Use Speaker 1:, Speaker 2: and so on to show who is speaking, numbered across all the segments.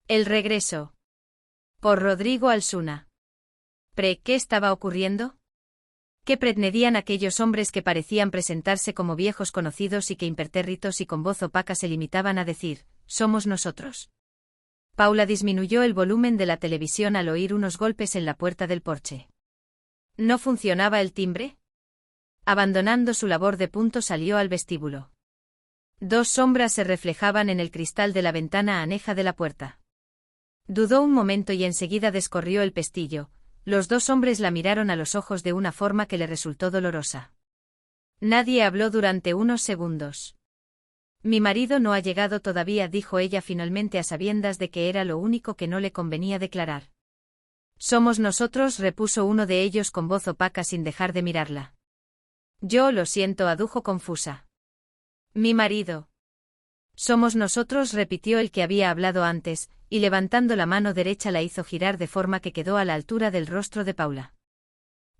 Speaker 1: El regreso. Por Rodrigo Alsuna. ¿Qué estaba ocurriendo? ¿Qué pretendían aquellos hombres que parecían presentarse como viejos conocidos y que impertérritos y con voz opaca se limitaban a decir, somos nosotros? Paula disminuyó el volumen de la televisión al oír unos golpes en la puerta del porche. ¿No funcionaba el timbre? Abandonando su labor de punto salió al vestíbulo. Dos sombras se reflejaban en el cristal de la ventana aneja de la puerta. Dudó un momento y enseguida descorrió el pestillo. Los dos hombres la miraron a los ojos de una forma que le resultó dolorosa. Nadie habló durante unos segundos. Mi marido no ha llegado todavía, dijo ella finalmente a sabiendas de que era lo único que no le convenía declarar. Somos nosotros, repuso uno de ellos con voz opaca sin dejar de mirarla. Yo lo siento, adujo confusa. Mi marido. Somos nosotros, repitió el que había hablado antes, y levantando la mano derecha la hizo girar de forma que quedó a la altura del rostro de Paula.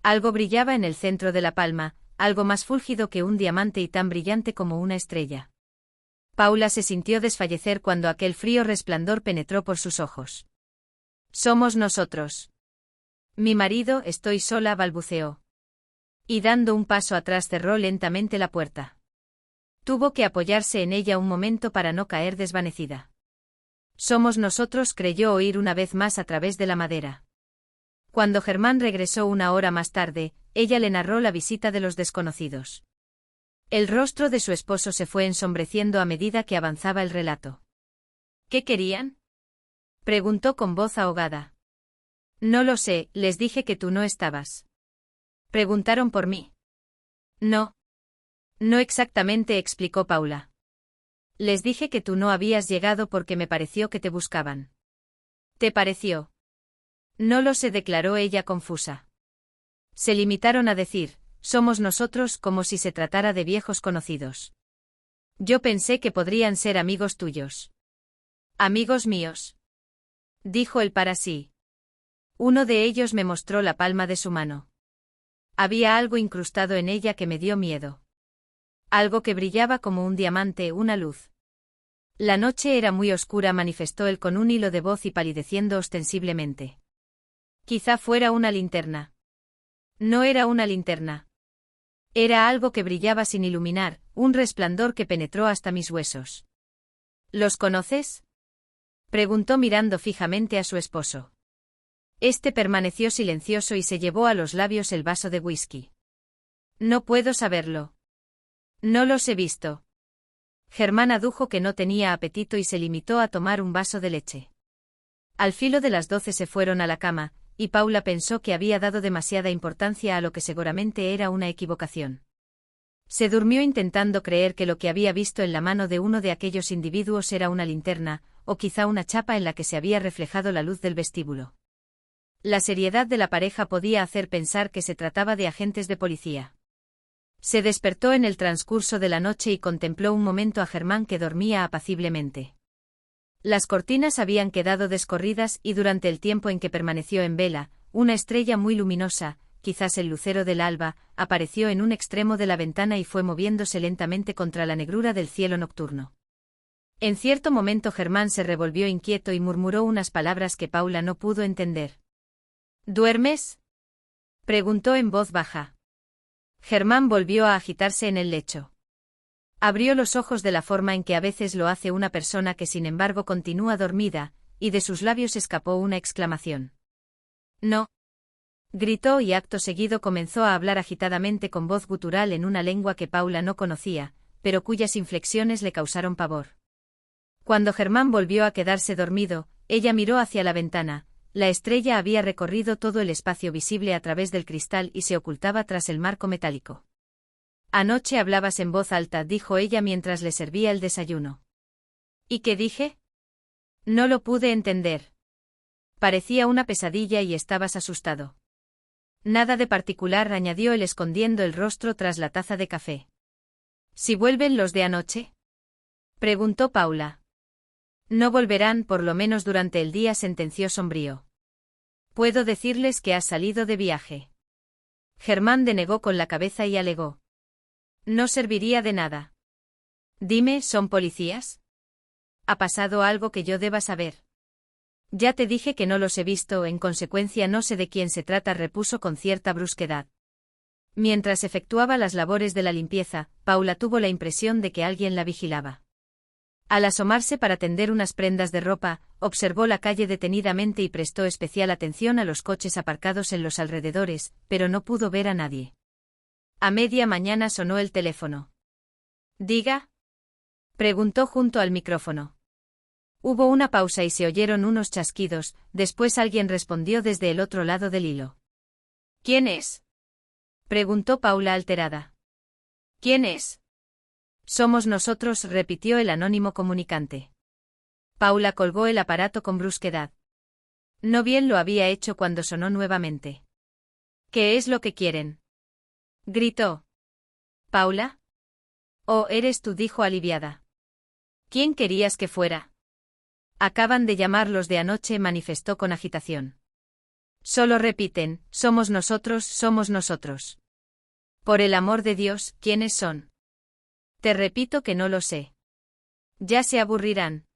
Speaker 1: Algo brillaba en el centro de la palma, algo más fúlgido que un diamante y tan brillante como una estrella. Paula se sintió desfallecer cuando aquel frío resplandor penetró por sus ojos. Somos nosotros. Mi marido, estoy sola, balbuceó. Y dando un paso atrás cerró lentamente la puerta. Tuvo que apoyarse en ella un momento para no caer desvanecida. Somos nosotros, creyó oír una vez más a través de la madera. Cuando Germán regresó una hora más tarde, ella le narró la visita de los desconocidos. El rostro de su esposo se fue ensombreciendo a medida que avanzaba el relato. ¿Qué querían? Preguntó con voz ahogada. No lo sé, les dije que tú no estabas. ¿Preguntaron por mí? No. No exactamente, explicó Paula. Les dije que tú no habías llegado porque me pareció que te buscaban. ¿Te pareció? No lo sé, declaró ella confusa. Se limitaron a decir, somos nosotros, como si se tratara de viejos conocidos. Yo pensé que podrían ser amigos tuyos. Amigos míos. Dijo él para sí. Uno de ellos me mostró la palma de su mano. Había algo incrustado en ella que me dio miedo. Algo que brillaba como un diamante, una luz. La noche era muy oscura, manifestó él con un hilo de voz y palideciendo ostensiblemente. Quizá fuera una linterna. No era una linterna. Era algo que brillaba sin iluminar, un resplandor que penetró hasta mis huesos. ¿Los conoces? Preguntó mirando fijamente a su esposo. Este permaneció silencioso y se llevó a los labios el vaso de whisky. No puedo saberlo. No los he visto. Germán adujo que no tenía apetito y se limitó a tomar un vaso de leche. Al filo de las 12 se fueron a la cama, y Paula pensó que había dado demasiada importancia a lo que seguramente era una equivocación. Se durmió intentando creer que lo que había visto en la mano de uno de aquellos individuos era una linterna, o quizá una chapa en la que se había reflejado la luz del vestíbulo. La seriedad de la pareja podía hacer pensar que se trataba de agentes de policía. Se despertó en el transcurso de la noche y contempló un momento a Germán que dormía apaciblemente. Las cortinas habían quedado descorridas y durante el tiempo en que permaneció en vela, una estrella muy luminosa, quizás el lucero del alba, apareció en un extremo de la ventana y fue moviéndose lentamente contra la negrura del cielo nocturno. En cierto momento Germán se revolvió inquieto y murmuró unas palabras que Paula no pudo entender. ¿Duermes? Preguntó en voz baja. Germán volvió a agitarse en el lecho. Abrió los ojos de la forma en que a veces lo hace una persona que sin embargo continúa dormida, y de sus labios escapó una exclamación. No. Gritó y acto seguido comenzó a hablar agitadamente con voz gutural en una lengua que Paula no conocía, pero cuyas inflexiones le causaron pavor. Cuando Germán volvió a quedarse dormido, ella miró hacia la ventana. La estrella había recorrido todo el espacio visible a través del cristal y se ocultaba tras el marco metálico. Anoche hablabas en voz alta, dijo ella mientras le servía el desayuno. ¿Y qué dije? No lo pude entender. Parecía una pesadilla y estabas asustado. Nada de particular, añadió él escondiendo el rostro tras la taza de café. ¿Si vuelven los de anoche? Preguntó Paula. No volverán, por lo menos durante el día, sentenció sombrío. Puedo decirles que has salido de viaje. Germán denegó con la cabeza y alegó. No serviría de nada. Dime, ¿son policías? ¿Ha pasado algo que yo deba saber? Ya te dije que no los he visto, en consecuencia no sé de quién se trata, repuso con cierta brusquedad. Mientras efectuaba las labores de la limpieza, Paula tuvo la impresión de que alguien la vigilaba. Al asomarse para tender unas prendas de ropa, observó la calle detenidamente y prestó especial atención a los coches aparcados en los alrededores, pero no pudo ver a nadie. A media mañana sonó el teléfono. «Diga», preguntó junto al micrófono. Hubo una pausa y se oyeron unos chasquidos, después alguien respondió desde el otro lado del hilo. «¿Quién es?», preguntó Paula alterada. «¿Quién es?». «Somos nosotros», repitió el anónimo comunicante. Paula colgó el aparato con brusquedad. No bien lo había hecho cuando sonó nuevamente. «¿Qué es lo que quieren?», gritó. «¿Paula?». «Oh, eres tú», dijo aliviada. «¿Quién querías que fuera?». «Acaban de llamar los de anoche», manifestó con agitación. «Solo repiten, somos nosotros, somos nosotros». «Por el amor de Dios, ¿quiénes son?». «Te repito que no lo sé». «Ya se aburrirán».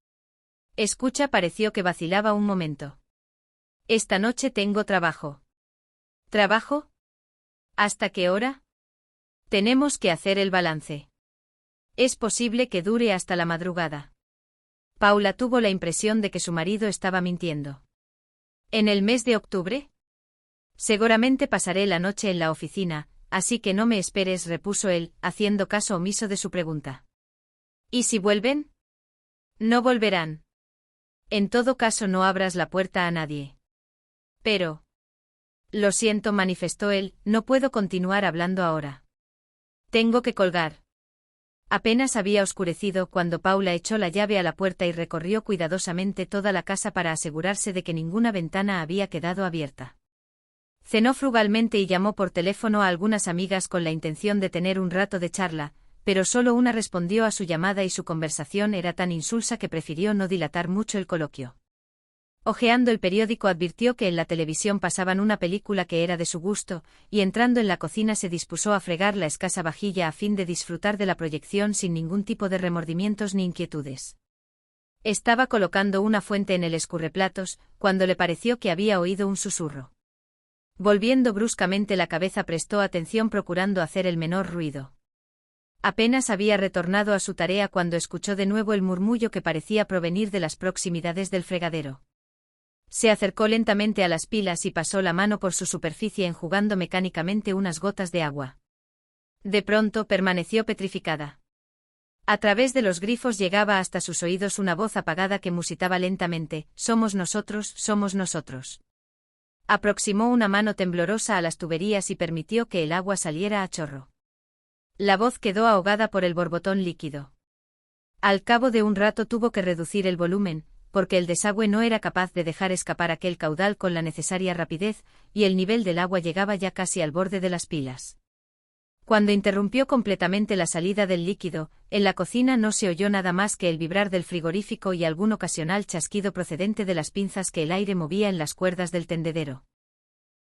Speaker 1: Escucha, pareció que vacilaba un momento. «Esta noche tengo trabajo». «¿Trabajo? ¿Hasta qué hora?». «Tenemos que hacer el balance. Es posible que dure hasta la madrugada». Paula tuvo la impresión de que su marido estaba mintiendo. «¿En el mes de octubre?». «Seguramente pasaré la noche en la oficina, así que no me esperes», repuso él, haciendo caso omiso de su pregunta. «¿Y si vuelven?». «No volverán». «En todo caso no abras la puerta a nadie». «Pero…». «Lo siento», manifestó él, «no puedo continuar hablando ahora. Tengo que colgar». Apenas había oscurecido cuando Paula echó la llave a la puerta y recorrió cuidadosamente toda la casa para asegurarse de que ninguna ventana había quedado abierta. Cenó frugalmente y llamó por teléfono a algunas amigas con la intención de tener un rato de charla, pero solo una respondió a su llamada y su conversación era tan insulsa que prefirió no dilatar mucho el coloquio. Hojeando el periódico advirtió que en la televisión pasaban una película que era de su gusto, y entrando en la cocina se dispuso a fregar la escasa vajilla a fin de disfrutar de la proyección sin ningún tipo de remordimientos ni inquietudes. Estaba colocando una fuente en el escurreplatos, cuando le pareció que había oído un susurro. Volviendo bruscamente la cabeza prestó atención procurando hacer el menor ruido. Apenas había retornado a su tarea cuando escuchó de nuevo el murmullo que parecía provenir de las proximidades del fregadero. Se acercó lentamente a las pilas y pasó la mano por su superficie enjugando mecánicamente unas gotas de agua. De pronto permaneció petrificada. A través de los grifos llegaba hasta sus oídos una voz apagada que musitaba lentamente: «Somos nosotros, somos nosotros». Aproximó una mano temblorosa a las tuberías y permitió que el agua saliera a chorro. La voz quedó ahogada por el borbotón líquido. Al cabo de un rato tuvo que reducir el volumen, porque el desagüe no era capaz de dejar escapar aquel caudal con la necesaria rapidez, y el nivel del agua llegaba ya casi al borde de las pilas. Cuando interrumpió completamente la salida del líquido, en la cocina no se oyó nada más que el vibrar del frigorífico y algún ocasional chasquido procedente de las pinzas que el aire movía en las cuerdas del tendedero.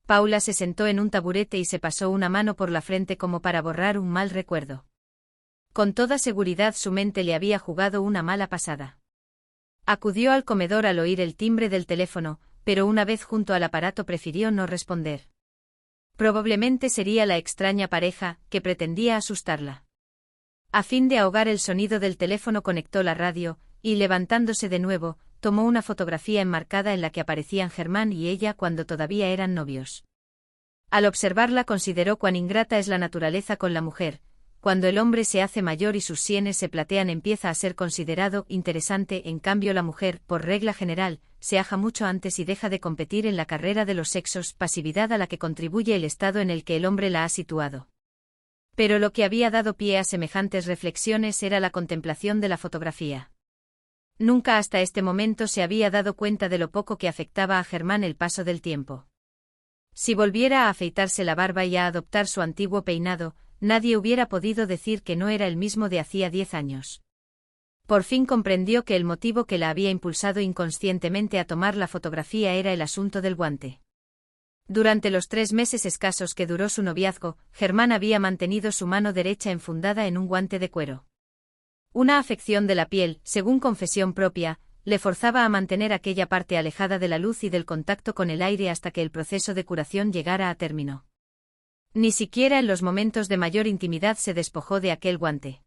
Speaker 1: Paula se sentó en un taburete y se pasó una mano por la frente como para borrar un mal recuerdo. Con toda seguridad su mente le había jugado una mala pasada. Acudió al comedor al oír el timbre del teléfono, pero una vez junto al aparato prefirió no responder. Probablemente sería la extraña pareja, que pretendía asustarla. A fin de ahogar el sonido del teléfono conectó la radio, y levantándose de nuevo, tomó una fotografía enmarcada en la que aparecían Germán y ella cuando todavía eran novios. Al observarla consideró cuán ingrata es la naturaleza con la mujer. Cuando el hombre se hace mayor y sus sienes se platean empieza a ser considerado interesante, en cambio la mujer, por regla general, se aja mucho antes y deja de competir en la carrera de los sexos, pasividad a la que contribuye el estado en el que el hombre la ha situado. Pero lo que había dado pie a semejantes reflexiones era la contemplación de la fotografía. Nunca hasta este momento se había dado cuenta de lo poco que afectaba a Germán el paso del tiempo. Si volviera a afeitarse la barba y a adoptar su antiguo peinado, nadie hubiera podido decir que no era el mismo de hacía 10 años. Por fin comprendió que el motivo que la había impulsado inconscientemente a tomar la fotografía era el asunto del guante. Durante los 3 meses escasos que duró su noviazgo, Germán había mantenido su mano derecha enfundada en un guante de cuero. Una afección de la piel, según confesión propia, le forzaba a mantener aquella parte alejada de la luz y del contacto con el aire hasta que el proceso de curación llegara a término. Ni siquiera en los momentos de mayor intimidad se despojó de aquel guante.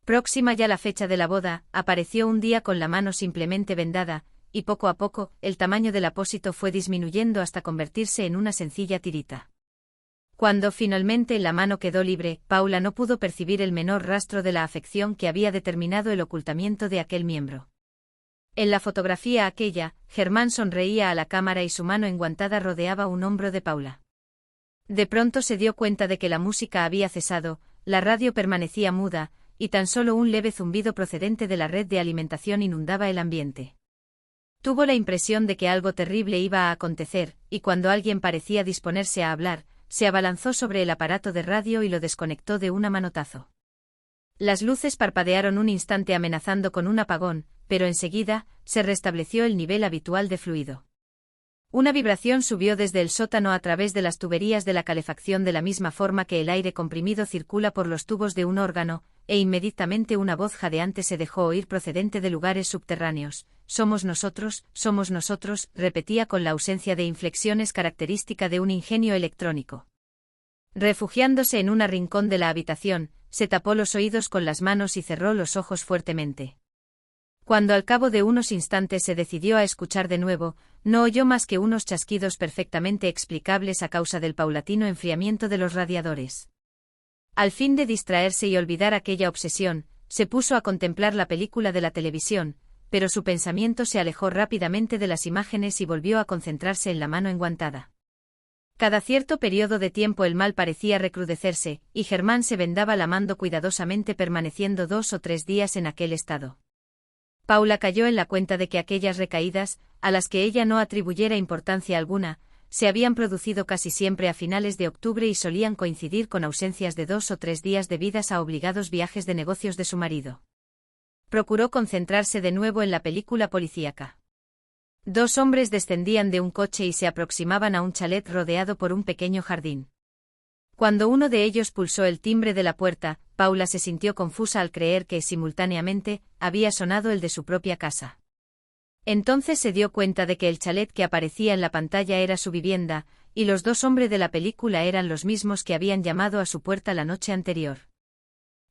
Speaker 1: Próxima ya la fecha de la boda, apareció un día con la mano simplemente vendada, y poco a poco, el tamaño del apósito fue disminuyendo hasta convertirse en una sencilla tirita. Cuando finalmente la mano quedó libre, Paula no pudo percibir el menor rastro de la afección que había determinado el ocultamiento de aquel miembro. En la fotografía aquella, Germán sonreía a la cámara y su mano enguantada rodeaba un hombro de Paula. De pronto se dio cuenta de que la música había cesado, la radio permanecía muda, y tan solo un leve zumbido procedente de la red de alimentación inundaba el ambiente. Tuvo la impresión de que algo terrible iba a acontecer, y cuando alguien parecía disponerse a hablar, se abalanzó sobre el aparato de radio y lo desconectó de un manotazo. Las luces parpadearon un instante amenazando con un apagón, pero enseguida, se restableció el nivel habitual de fluido. Una vibración subió desde el sótano a través de las tuberías de la calefacción de la misma forma que el aire comprimido circula por los tubos de un órgano, e inmediatamente una voz jadeante se dejó oír procedente de lugares subterráneos. Somos nosotros, repetía con la ausencia de inflexiones característica de un ingenio electrónico. Refugiándose en un rincón de la habitación, se tapó los oídos con las manos y cerró los ojos fuertemente. Cuando al cabo de unos instantes se decidió a escuchar de nuevo, no oyó más que unos chasquidos perfectamente explicables a causa del paulatino enfriamiento de los radiadores. Al fin de distraerse y olvidar aquella obsesión, se puso a contemplar la película de la televisión, pero su pensamiento se alejó rápidamente de las imágenes y volvió a concentrarse en la mano enguantada. Cada cierto periodo de tiempo el mal parecía recrudecerse, y Germán se vendaba la mano cuidadosamente permaneciendo 2 o 3 días en aquel estado. Paula cayó en la cuenta de que aquellas recaídas, a las que ella no atribuyera importancia alguna, se habían producido casi siempre a finales de octubre y solían coincidir con ausencias de 2 o 3 días debidas a obligados viajes de negocios de su marido. Procuró concentrarse de nuevo en la película policíaca. 2 hombres descendían de un coche y se aproximaban a un chalet rodeado por un pequeño jardín. Cuando uno de ellos pulsó el timbre de la puerta, Paula se sintió confusa al creer que, simultáneamente, había sonado el de su propia casa. Entonces se dio cuenta de que el chalet que aparecía en la pantalla era su vivienda, y los 2 hombres de la película eran los mismos que habían llamado a su puerta la noche anterior.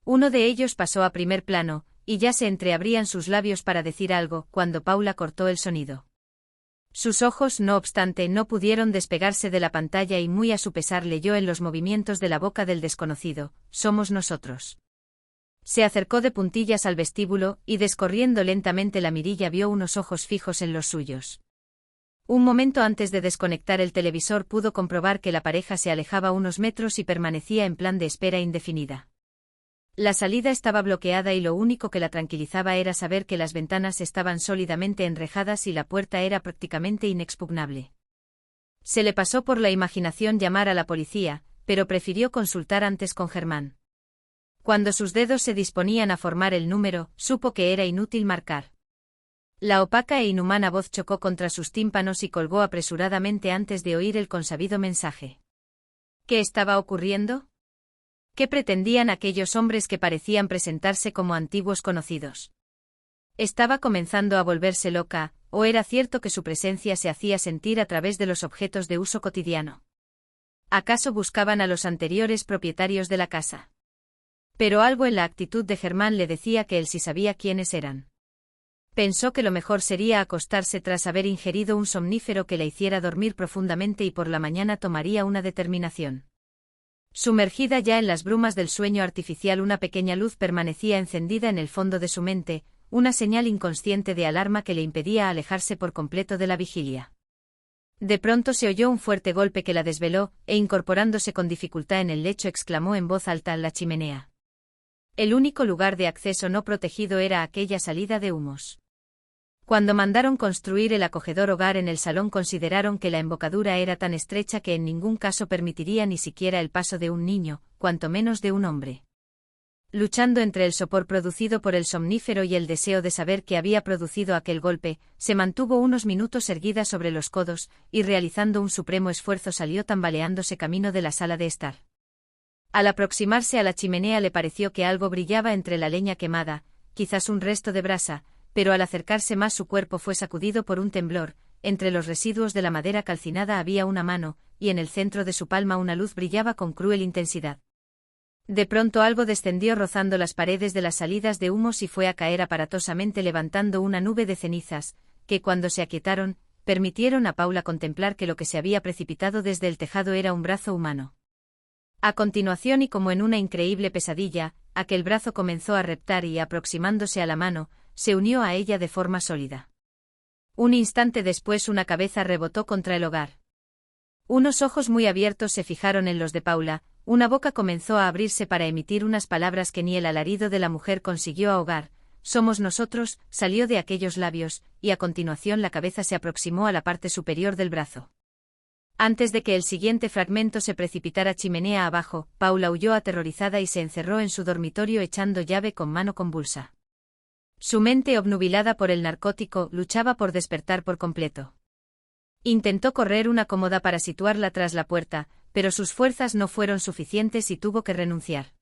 Speaker 1: Uno de ellos pasó a primer plano, y ya se entreabrían sus labios para decir algo, cuando Paula cortó el sonido. Sus ojos, no obstante, no pudieron despegarse de la pantalla y muy a su pesar leyó en los movimientos de la boca del desconocido: somos nosotros. Se acercó de puntillas al vestíbulo, y descorriendo lentamente la mirilla vio unos ojos fijos en los suyos. Un momento antes de desconectar el televisor pudo comprobar que la pareja se alejaba unos metros y permanecía en plan de espera indefinida. La salida estaba bloqueada y lo único que la tranquilizaba era saber que las ventanas estaban sólidamente enrejadas y la puerta era prácticamente inexpugnable. Se le pasó por la imaginación llamar a la policía, pero prefirió consultar antes con Germán. Cuando sus dedos se disponían a formar el número, supo que era inútil marcar. La opaca e inhumana voz chocó contra sus tímpanos y colgó apresuradamente antes de oír el consabido mensaje. ¿Qué estaba ocurriendo? ¿Qué pretendían aquellos hombres que parecían presentarse como antiguos conocidos? ¿Estaba comenzando a volverse loca, o era cierto que su presencia se hacía sentir a través de los objetos de uso cotidiano? ¿Acaso buscaban a los anteriores propietarios de la casa? Pero algo en la actitud de Germán le decía que él sí sabía quiénes eran. Pensó que lo mejor sería acostarse tras haber ingerido un somnífero que la hiciera dormir profundamente y por la mañana tomaría una determinación. Sumergida ya en las brumas del sueño artificial, una pequeña luz permanecía encendida en el fondo de su mente, una señal inconsciente de alarma que le impedía alejarse por completo de la vigilia. De pronto se oyó un fuerte golpe que la desveló, e incorporándose con dificultad en el lecho exclamó en voz alta: la chimenea. El único lugar de acceso no protegido era aquella salida de humos. Cuando mandaron construir el acogedor hogar en el salón consideraron que la embocadura era tan estrecha que en ningún caso permitiría ni siquiera el paso de un niño, cuanto menos de un hombre. Luchando entre el sopor producido por el somnífero y el deseo de saber qué había producido aquel golpe, se mantuvo unos minutos erguida sobre los codos, y realizando un supremo esfuerzo salió tambaleándose camino de la sala de estar. Al aproximarse a la chimenea le pareció que algo brillaba entre la leña quemada, quizás un resto de brasa, pero al acercarse más su cuerpo fue sacudido por un temblor. Entre los residuos de la madera calcinada había una mano, y en el centro de su palma una luz brillaba con cruel intensidad. De pronto algo descendió rozando las paredes de las salidas de humos y fue a caer aparatosamente levantando una nube de cenizas, que cuando se aquietaron, permitieron a Paula contemplar que lo que se había precipitado desde el tejado era un brazo humano. A continuación y como en una increíble pesadilla, aquel brazo comenzó a reptar y, aproximándose a la mano, se unió a ella de forma sólida. Un instante después una cabeza rebotó contra el hogar. Unos ojos muy abiertos se fijaron en los de Paula, una boca comenzó a abrirse para emitir unas palabras que ni el alarido de la mujer consiguió ahogar. «Somos nosotros», salió de aquellos labios, y a continuación la cabeza se aproximó a la parte superior del brazo. Antes de que el siguiente fragmento se precipitara chimenea abajo, Paula huyó aterrorizada y se encerró en su dormitorio echando llave con mano convulsa. Su mente, obnubilada por el narcótico, luchaba por despertar por completo. Intentó correr una cómoda para situarla tras la puerta, pero sus fuerzas no fueron suficientes y tuvo que renunciar.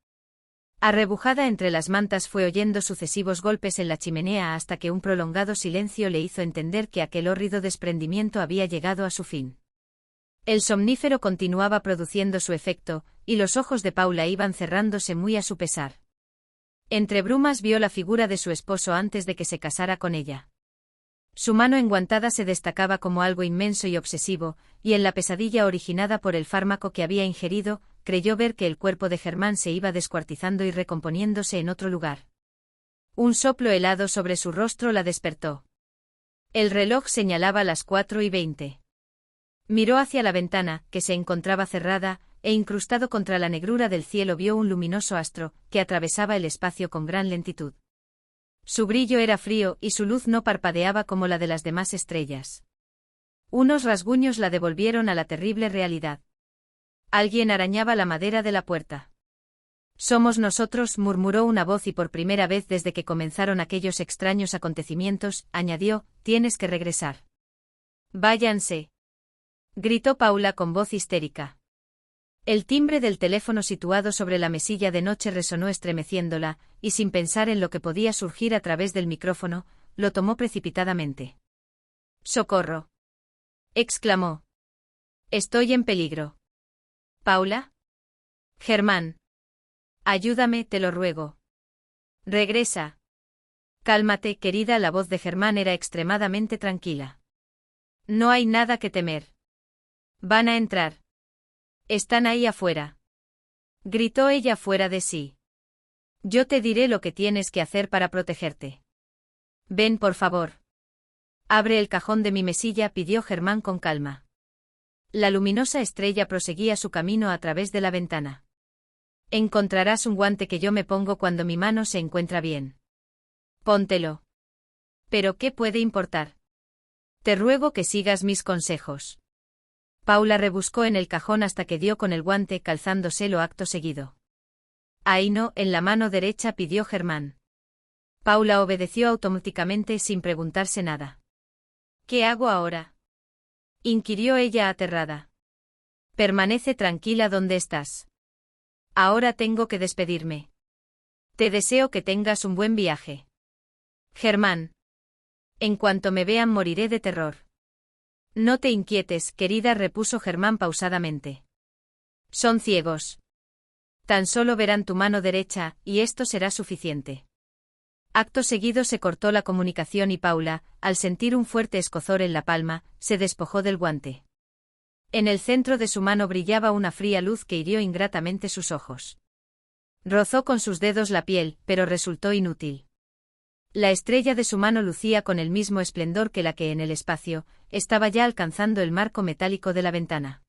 Speaker 1: Arrebujada entre las mantas fue oyendo sucesivos golpes en la chimenea hasta que un prolongado silencio le hizo entender que aquel hórrido desprendimiento había llegado a su fin. El somnífero continuaba produciendo su efecto, y los ojos de Paula iban cerrándose muy a su pesar. Entre brumas vio la figura de su esposo antes de que se casara con ella. Su mano enguantada se destacaba como algo inmenso y obsesivo, y en la pesadilla originada por el fármaco que había ingerido, creyó ver que el cuerpo de Germán se iba descuartizando y recomponiéndose en otro lugar. Un soplo helado sobre su rostro la despertó. El reloj señalaba las 4:20. Miró hacia la ventana, que se encontraba cerrada, e incrustado contra la negrura del cielo vio un luminoso astro, que atravesaba el espacio con gran lentitud. Su brillo era frío y su luz no parpadeaba como la de las demás estrellas. Unos rasguños la devolvieron a la terrible realidad. Alguien arañaba la madera de la puerta. «Somos nosotros», murmuró una voz y por primera vez desde que comenzaron aquellos extraños acontecimientos, añadió, «tienes que regresar». «Váyanse», gritó Paula con voz histérica. El timbre del teléfono situado sobre la mesilla de noche resonó estremeciéndola, y sin pensar en lo que podía surgir a través del micrófono, lo tomó precipitadamente. «¡Socorro!», exclamó. «Estoy en peligro». «¿Paula?» «Germán. Ayúdame, te lo ruego». «Regresa». «Cálmate, querida», la voz de Germán era extremadamente tranquila. «No hay nada que temer. Van a entrar. Están ahí afuera», gritó ella fuera de sí. «Yo te diré lo que tienes que hacer para protegerte. Ven, por favor». «Abre el cajón de mi mesilla», pidió Germán con calma. La luminosa estrella proseguía su camino a través de la ventana. «Encontrarás un guante que yo me pongo cuando mi mano se encuentra bien. Póntelo». «¿Pero qué puede importar? Te ruego que sigas mis consejos». Paula rebuscó en el cajón hasta que dio con el guante, calzándoselo acto seguido. «Ahí no, en la mano derecha», pidió Germán. Paula obedeció automáticamente sin preguntarse nada. «¿Qué hago ahora?», inquirió ella aterrada. «Permanece tranquila donde estás. Ahora tengo que despedirme. Te deseo que tengas un buen viaje. Germán. En cuanto me vean moriré de terror». «No te inquietes, querida», repuso Germán pausadamente. «Son ciegos. Tan solo verán tu mano derecha, y esto será suficiente». Acto seguido se cortó la comunicación y Paula, al sentir un fuerte escozor en la palma, se despojó del guante. En el centro de su mano brillaba una fría luz que hirió ingratamente sus ojos. Rozó con sus dedos la piel, pero resultó inútil. La estrella de su mano lucía con el mismo esplendor que la que en el espacio, estaba ya alcanzando el marco metálico de la ventana.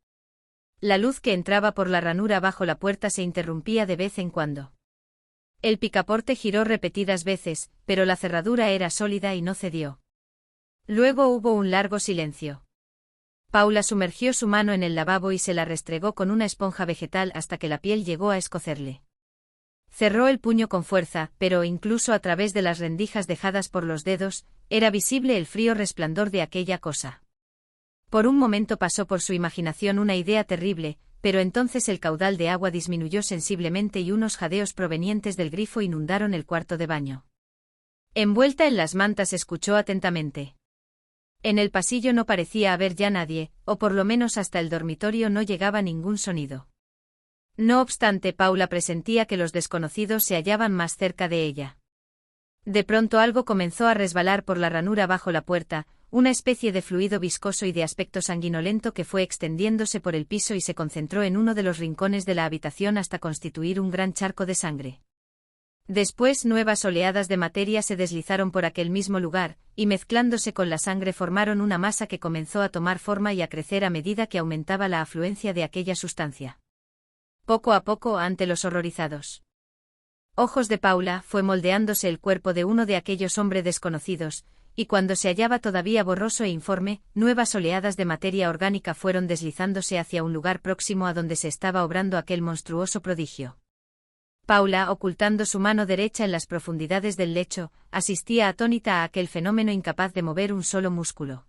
Speaker 1: La luz que entraba por la ranura bajo la puerta se interrumpía de vez en cuando. El picaporte giró repetidas veces, pero la cerradura era sólida y no cedió. Luego hubo un largo silencio. Paula sumergió su mano en el lavabo y se la restregó con una esponja vegetal hasta que la piel llegó a escocerle. Cerró el puño con fuerza, pero incluso a través de las rendijas dejadas por los dedos, era visible el frío resplandor de aquella cosa. Por un momento pasó por su imaginación una idea terrible, pero entonces el caudal de agua disminuyó sensiblemente y unos jadeos provenientes del grifo inundaron el cuarto de baño. Envuelta en las mantas escuchó atentamente. En el pasillo no parecía haber ya nadie, o por lo menos hasta el dormitorio no llegaba ningún sonido. No obstante, Paula presentía que los desconocidos se hallaban más cerca de ella. De pronto algo comenzó a resbalar por la ranura bajo la puerta, una especie de fluido viscoso y de aspecto sanguinolento que fue extendiéndose por el piso y se concentró en uno de los rincones de la habitación hasta constituir un gran charco de sangre. Después nuevas oleadas de materia se deslizaron por aquel mismo lugar, y mezclándose con la sangre formaron una masa que comenzó a tomar forma y a crecer a medida que aumentaba la afluencia de aquella sustancia. Poco a poco, ante los horrorizados ojos de Paula, fue moldeándose el cuerpo de uno de aquellos hombres desconocidos, y cuando se hallaba todavía borroso e informe, nuevas oleadas de materia orgánica fueron deslizándose hacia un lugar próximo a donde se estaba obrando aquel monstruoso prodigio. Paula, ocultando su mano derecha en las profundidades del lecho, asistía atónita a aquel fenómeno incapaz de mover un solo músculo.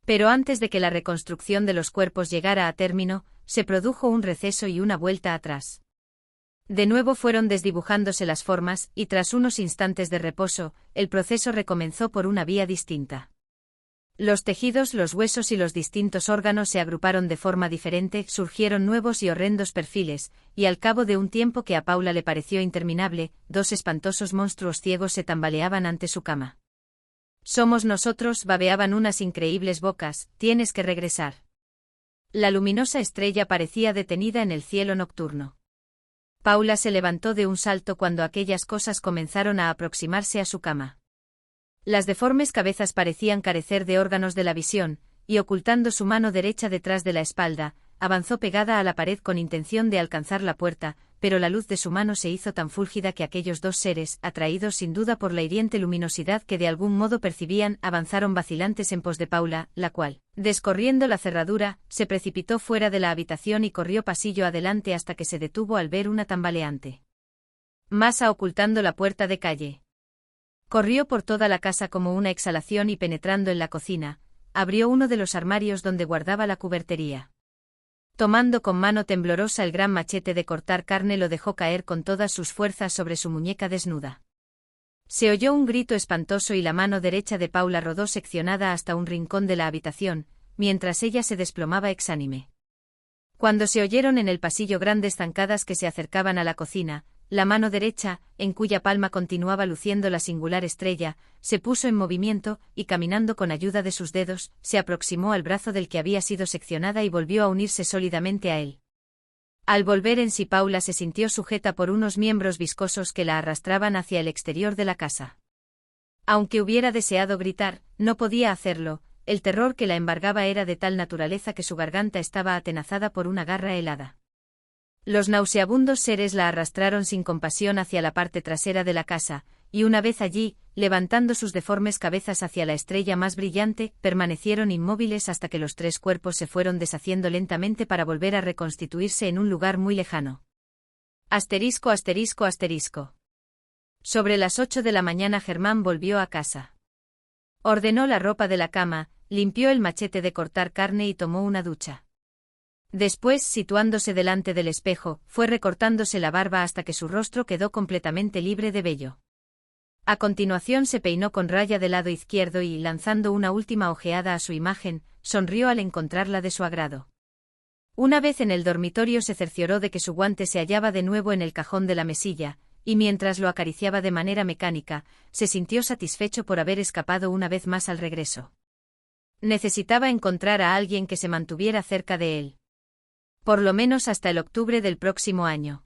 Speaker 1: Pero antes de que la reconstrucción de los cuerpos llegara a término, se produjo un receso y una vuelta atrás. De nuevo fueron desdibujándose las formas, y tras unos instantes de reposo, el proceso recomenzó por una vía distinta. Los tejidos, los huesos y los distintos órganos se agruparon de forma diferente, surgieron nuevos y horrendos perfiles, y al cabo de un tiempo que a Paula le pareció interminable, dos espantosos monstruos ciegos se tambaleaban ante su cama. «Somos nosotros», babeaban unas increíbles bocas, «tienes que regresar». La luminosa estrella parecía detenida en el cielo nocturno. Paula se levantó de un salto cuando aquellas cosas comenzaron a aproximarse a su cama. Las deformes cabezas parecían carecer de órganos de la visión, y ocultando su mano derecha detrás de la espalda, avanzó pegada a la pared con intención de alcanzar la puerta, pero la luz de su mano se hizo tan fúlgida que aquellos dos seres, atraídos sin duda por la hiriente luminosidad que de algún modo percibían, avanzaron vacilantes en pos de Paula, la cual, descorriendo la cerradura, se precipitó fuera de la habitación y corrió pasillo adelante hasta que se detuvo al ver una tambaleante masa ocultando la puerta de calle. Corrió por toda la casa como una exhalación y penetrando en la cocina, abrió uno de los armarios donde guardaba la cubertería. Tomando con mano temblorosa el gran machete de cortar carne, lo dejó caer con todas sus fuerzas sobre su muñeca desnuda. Se oyó un grito espantoso y la mano derecha de Paula rodó seccionada hasta un rincón de la habitación, mientras ella se desplomaba exánime. Cuando se oyeron en el pasillo grandes zancadas que se acercaban a la cocina, la mano derecha, en cuya palma continuaba luciendo la singular estrella, se puso en movimiento, y caminando con ayuda de sus dedos, se aproximó al brazo del que había sido seccionada y volvió a unirse sólidamente a él. Al volver en sí, Paula se sintió sujeta por unos miembros viscosos que la arrastraban hacia el exterior de la casa. Aunque hubiera deseado gritar, no podía hacerlo, el terror que la embargaba era de tal naturaleza que su garganta estaba atenazada por una garra helada. Los nauseabundos seres la arrastraron sin compasión hacia la parte trasera de la casa, y una vez allí, levantando sus deformes cabezas hacia la estrella más brillante, permanecieron inmóviles hasta que los tres cuerpos se fueron deshaciendo lentamente para volver a reconstituirse en un lugar muy lejano. Asterisco, asterisco, asterisco. Sobre las 8 de la mañana Germán volvió a casa. Ordenó la ropa de la cama, limpió el machete de cortar carne y tomó una ducha. Después, situándose delante del espejo, fue recortándose la barba hasta que su rostro quedó completamente libre de vello. A continuación se peinó con raya del lado izquierdo y, lanzando una última ojeada a su imagen, sonrió al encontrarla de su agrado. Una vez en el dormitorio se cercioró de que su guante se hallaba de nuevo en el cajón de la mesilla, y mientras lo acariciaba de manera mecánica, se sintió satisfecho por haber escapado una vez más al regreso. Necesitaba encontrar a alguien que se mantuviera cerca de él. Por lo menos hasta el octubre del próximo año.